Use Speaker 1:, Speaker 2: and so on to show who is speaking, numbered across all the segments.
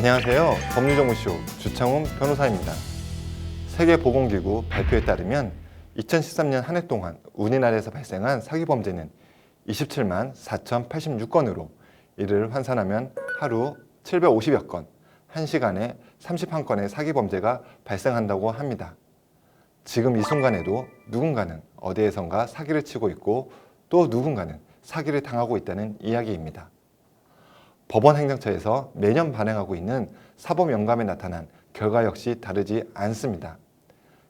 Speaker 1: 안녕하세요. 법률정보쇼 주창훈 변호사입니다. 세계보건기구 발표에 따르면 2013년 한 해 동안 우리나라에서 발생한 사기범죄는 27만 4,086건으로 이를 환산하면 하루 750여 건, 1시간에 31건의 사기범죄가 발생한다고 합니다. 지금 이 순간에도 누군가는 어디에선가 사기를 치고 있고 또 누군가는 사기를 당하고 있다는 이야기입니다. 법원행정처에서 매년 발행하고 있는 사법연감에 나타난 결과 역시 다르지 않습니다.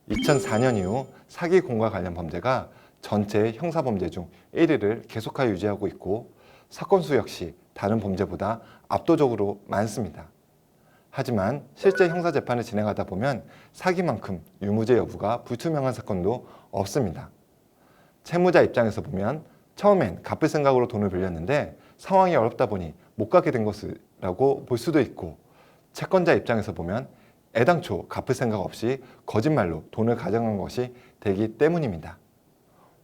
Speaker 1: 2004년 이후 사기 공과 관련 범죄가 전체 형사범죄 중 1위를 계속하여 유지하고 있고 사건 수 역시 다른 범죄보다 압도적으로 많습니다. 하지만 실제 형사재판을 진행하다 보면 사기만큼 유무죄 여부가 불투명한 사건도 없습니다. 채무자 입장에서 보면 처음엔 갚을 생각으로 돈을 빌렸는데 상황이 어렵다 보니 못 갚게 된 것이라고 볼 수도 있고, 채권자 입장에서 보면 애당초 갚을 생각 없이 거짓말로 돈을 가져간 것이 되기 때문입니다.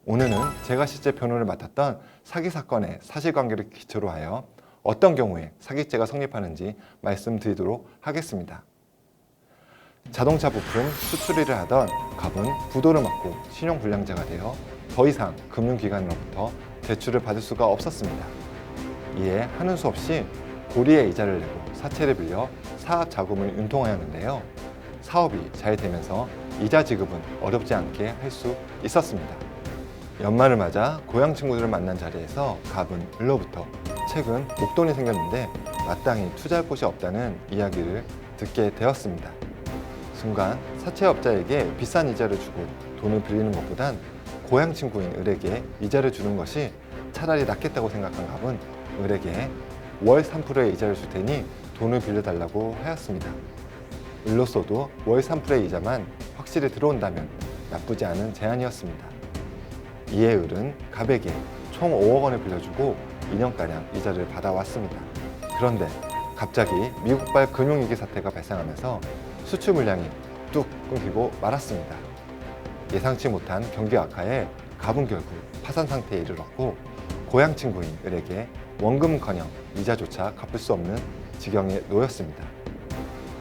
Speaker 1: 오늘은 제가 실제 변호를 맡았던 사기 사건의 사실관계를 기초로 하여 어떤 경우에 사기죄가 성립하는지 말씀드리도록 하겠습니다. 자동차 부품 수출 일을 하던 갑은 부도를 맞고 신용불량자가 되어 더 이상 금융기관으로부터 대출을 받을 수가 없었습니다. 이에 하는 수 없이 고리의 이자를 내고 사채를 빌려 사업 자금을 융통하였는데요. 사업이 잘 되면서 이자 지급은 어렵지 않게 할 수 있었습니다. 연말을 맞아 고향 친구들을 만난 자리에서 갑은 을로부터 최근 목돈이 생겼는데 마땅히 투자할 곳이 없다는 이야기를 듣게 되었습니다. 순간 사채업자에게 비싼 이자를 주고 돈을 빌리는 것보단 고향 친구인 을에게 이자를 주는 것이 차라리 낫겠다고 생각한 갑은 을에게 월 3%의 이자를 줄 테니 돈을 빌려달라고 하였습니다. 을로서도 월 3%의 이자만 확실히 들어온다면 나쁘지 않은 제안이었습니다. 이에 을은 갑에게 총 5억 원을 빌려주고 2년가량 이자를 받아왔습니다. 그런데 갑자기 미국발 금융위기 사태가 발생하면서 수출 물량이 뚝 끊기고 말았습니다. 예상치 못한 경기 악화에 갑은 결국 파산 상태에 이르렀고 고향 친구인 을에게 원금커녕 이자조차 갚을 수 없는 지경에 놓였습니다.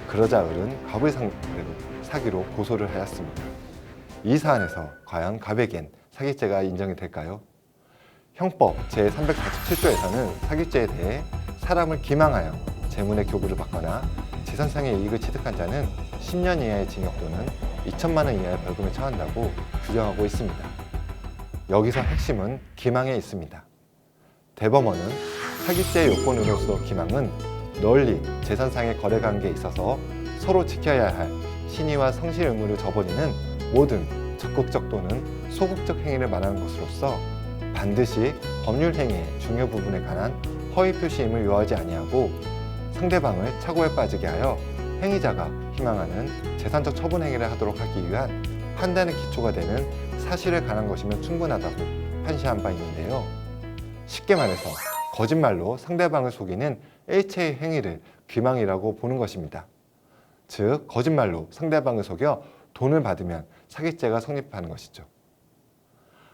Speaker 1: 그러자 을은 갑을 상대로 사기로 고소를 하였습니다. 이 사안에서 과연 갑에겐 사기죄가 인정이 될까요? 형법 제347조에서는 사기죄에 대해 사람을 기망하여 재물의 교부를 받거나 재산상의 이익을 취득한 자는 10년 이하의 징역 또는 2천만 원 이하의 벌금을 처한다고 규정하고 있습니다. 여기서 핵심은 기망에 있습니다. 대법원은 사기죄의 요건으로서 기망은 널리 재산상의 거래관계에 있어서 서로 지켜야 할 신의와 성실 의무를 저버리는 모든 적극적 또는 소극적 행위를 말하는 것으로서 반드시 법률 행위의 중요 부분에 관한 허위 표시임을 요하지 아니하고 상대방을 착오에 빠지게 하여 행위자가 희망하는 재산적 처분 행위를 하도록 하기 위한 판단의 기초가 되는 사실에 관한 것이면 충분하다고 판시한 바 있는데요. 쉽게 말해서 거짓말로 상대방을 속이는 일체의 행위를 기망이라고 보는 것입니다. 즉, 거짓말로 상대방을 속여 돈을 받으면 사기죄가 성립하는 것이죠.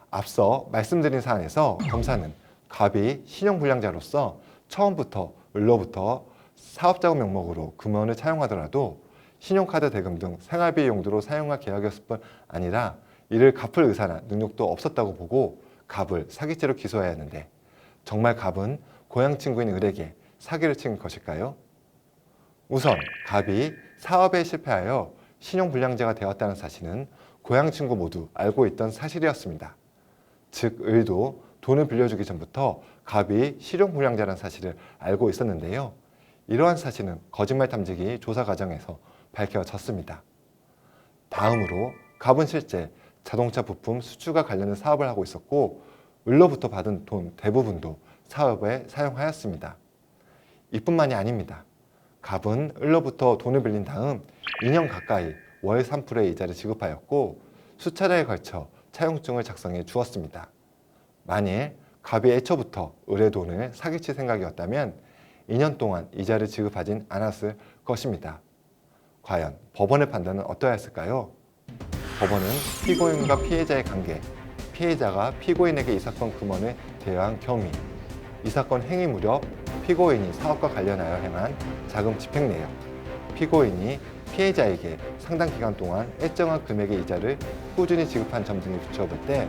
Speaker 1: 앞서 말씀드린 사안에서 검사는 갑이 신용불량자로서 처음부터 을로부터 사업자금 명목으로 금원을 차용하더라도 신용카드 대금 등 생활비 용도로 사용할 계약이었을 뿐 아니라 이를 갚을 의사나 능력도 없었다고 보고 갑을 사기죄로 기소해야 하는데, 정말 갑은 고향 친구인 을에게 사기를 친 것일까요? 우선 갑이 사업에 실패하여 신용불량자가 되었다는 사실은 고향 친구 모두 알고 있던 사실이었습니다. 즉, 을도 돈을 빌려주기 전부터 갑이 신용불량자라는 사실을 알고 있었는데요. 이러한 사실은 거짓말 탐지기 조사 과정에서 밝혀졌습니다. 다음으로 갑은 실제 자동차 부품 수출과 관련된 사업을 하고 있었고 을로부터 받은 돈 대부분도 사업에 사용하였습니다. 이뿐만이 아닙니다. 갑은 을로부터 돈을 빌린 다음 2년 가까이 월 3%의 이자를 지급하였고 수차례에 걸쳐 차용증을 작성해 주었습니다. 만일 갑이 애초부터 을의 돈을 사기칠 생각이었다면 2년 동안 이자를 지급하진 않았을 것입니다. 과연 법원의 판단은 어떠했을까요? 법원은 피고인과 피해자의 관계, 피해자가 피고인에게 이 사건 금원을 대여한 경위, 이 사건 행위 무렵 피고인이 사업과 관련하여 행한 자금 집행 내역, 피고인이 피해자에게 상당 기간 동안 일정한 금액의 이자를 꾸준히 지급한 점 등을 비추어볼 때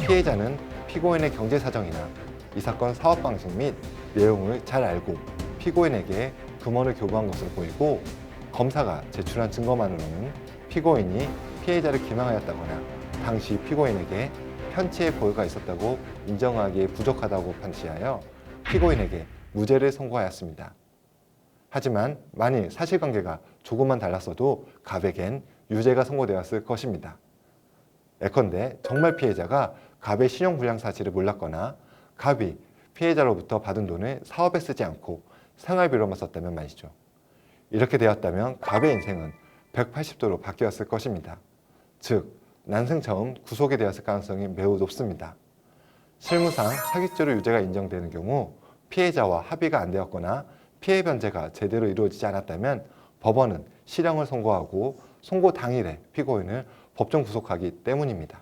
Speaker 1: 피해자는 피고인의 경제 사정이나 이 사건 사업 방식 및 내용을 잘 알고 피고인에게 금원을 교부한 것으로 보이고, 검사가 제출한 증거만으로는 피고인이 피해자를 기망하였다거나 당시 피고인에게 편취의 고의가 있었다고 인정하기에 부족하다고 판시하여 피고인에게 무죄를 선고하였습니다. 하지만 만일 사실관계가 조금만 달랐어도 갑에겐 유죄가 선고되었을 것입니다. 예컨대 정말 피해자가 갑의 신용불량 사실을 몰랐거나 갑이 피해자로부터 받은 돈을 사업에 쓰지 않고 생활비로만 썼다면 말이죠. 이렇게 되었다면 갑의 인생은 180도로 바뀌었을 것입니다. 즉, 난생 처음 구속이 되었을 가능성이 매우 높습니다. 실무상 사기죄로 유죄가 인정되는 경우 피해자와 합의가 안 되었거나 피해 변제가 제대로 이루어지지 않았다면 법원은 실형을 선고하고 선고 당일에 피고인을 법정 구속하기 때문입니다.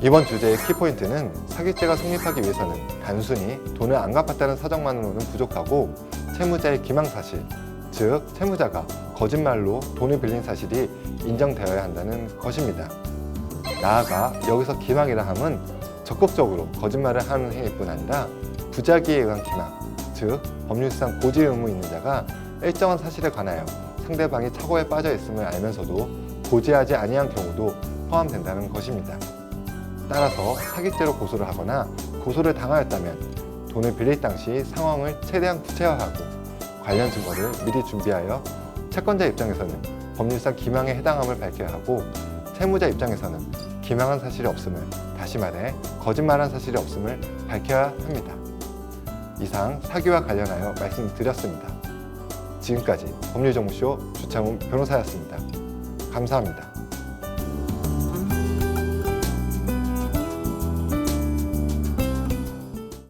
Speaker 1: 이번 주제의 키포인트는 사기죄가 성립하기 위해서는 단순히 돈을 안 갚았다는 사정만으로는 부족하고 채무자의 기망사실, 즉 채무자가 거짓말로 돈을 빌린 사실이 인정되어야 한다는 것입니다. 나아가 여기서 기망이라 함은 적극적으로 거짓말을 하는 행위뿐 아니라 부작위에 의한 기망, 즉 법률상 고지 의무 있는 자가 일정한 사실에 관하여 상대방이 착오에 빠져 있음을 알면서도 고지하지 아니한 경우도 포함된다는 것입니다. 따라서 사기죄로 고소를 하거나 고소를 당하였다면 돈을 빌릴 당시 상황을 최대한 구체화하고 관련 증거를 미리 준비하여 채권자 입장에서는 법률상 기망에 해당함을 밝혀야 하고, 채무자 입장에서는 기망한 사실이 없음을, 다시 말해 거짓말한 사실이 없음을 밝혀야 합니다. 이상 사기와 관련하여 말씀드렸습니다. 지금까지 법률정보쇼 주창훈 변호사였습니다. 감사합니다.